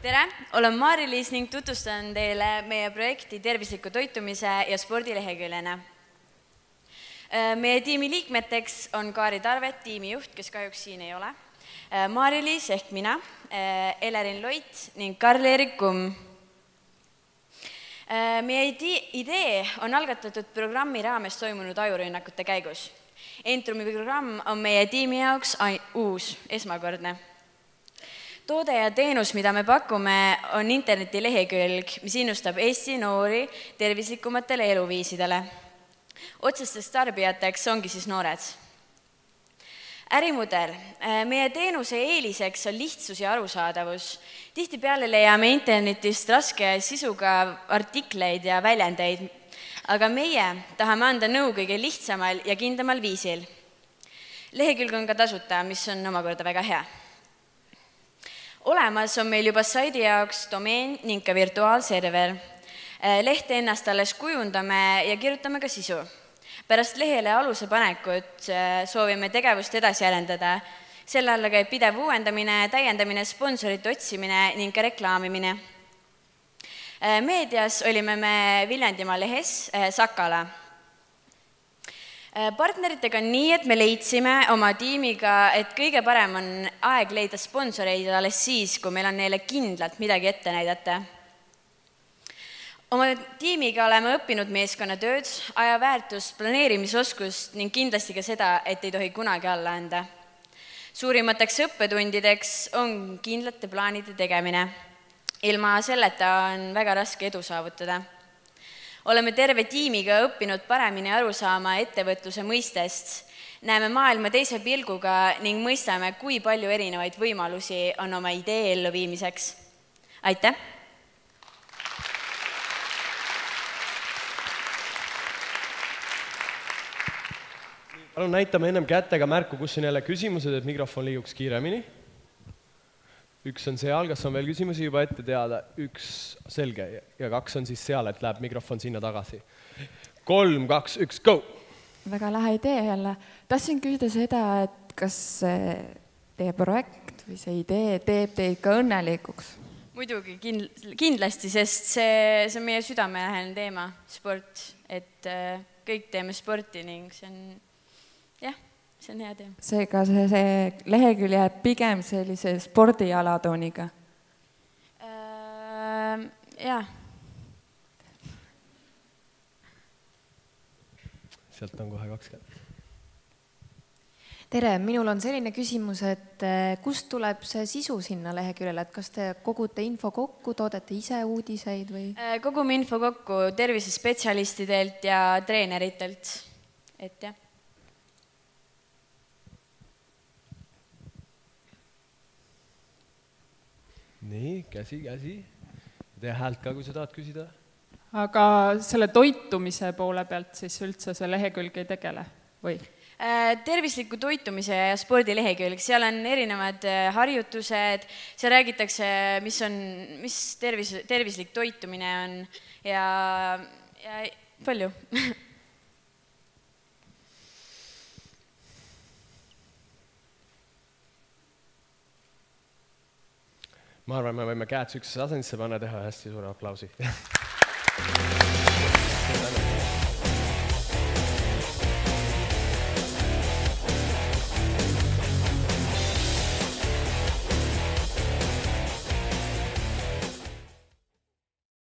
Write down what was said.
Tere, olen Mari-Liis ning tutvustan teile meie projekti tervisliku toitumise ja spordileheküljena. Meie tiimi liikmeteks on Kaari Tarvet, tiimijuht, kes kahjuks siin ei ole, Mari-Liis ehk mina, Elerin Loit ning Karl-Erik Kumm. Meie idee on algatatud programmi raames toimunud ajurünnakute käigus. Entrumi programm on meie tiimi jaoks uus, esmakordne. Toode ja teenus, mida me pakume, on internetilehekülg, mis innustab Eesti noori tervislikumatele eluviisidele. Otsestest tarbijateks ongi siis noored. Ärimudel. Meie teenuse eeliseks on lihtsus ja arusaadavus. Tihtipeale leiame internetist raske sisuga artikleid ja väljendeid, aga meie tahame anda nõu kõige lihtsamal ja kindlamal viisil. Lehekülg on ka tasuta, mis on omakorda väga hea. Olemas on meil juba saidi jaoks domeen ning ka virtuaalserver. Lehte ennast alles kujundame ja kirjutame ka sisu. Pärast lehele aluse panekut soovime tegevust edasi arendada. Selle alla käib pidev uuendamine, täiendamine, sponsorite otsimine ning ka reklaamimine. Meedias olime me Viljandimaa lehes Sakala. Partneritega on nii, et me leidsime oma tiimiga, et kõige parem on aeg leida sponsoreid alles siis, kui meil on neile kindlalt midagi ette näidata. Oma tiimiga oleme õppinud meeskonnatööd, ajaväärtust, planeerimisoskust ning kindlasti ka seda, et ei tohi kunagi alla anda. Suurimateks õppetundideks on kindlate plaanide tegemine. Ilma selleta on väga raske edu saavutada. Oleme terve tiimiga õppinud paremini aru saama ettevõtluse mõistest. Näeme maailma teise pilguga ning mõistame, kui palju erinevaid võimalusi on oma idee elluviimiseks. Aitäh! Palun näitame ennem kätega märku, kus on jälle küsimused, et mikrofon liiguks kiiremini. Üks on seal, kas on veel küsimusi juba ette teada? Üks selge ja kaks on siis seal, et läheb mikrofon sinna tagasi. 3, 2, 1, go! Väga lähe idee jälle. Tahtsin küsida seda, et kas teie projekt või see idee teeb teid ka õnnelikuks? Muidugi, kindlasti, sest see on meie südamelähene teema, sport, et kõik teeme sporti ning see on hea teema. Seega see lehekülje pigem sellise spordialatooniga? Jaa. Sealt on kohe 20. Tere, minul on selline küsimus, et kust tuleb see sisu sinna leheküljele, et kas te kogute info kokku, toodete ise uudiseid või? Kogume info kokku tervisespetsialistidelt ja treeneritelt, et jah. Nii, käsi. Tee häält ka, kui sa tahad küsida. Aga selle toitumise poole pealt siis üldse see lehekülg ei tegele või? Tervisliku toitumise ja spordilehekülg, seal on erinevad harjutused, seal räägitakse, mis tervislik toitumine on ja palju. Ma arvan, me võime käed sükses asendisse panna, teha hästi suure aplausi.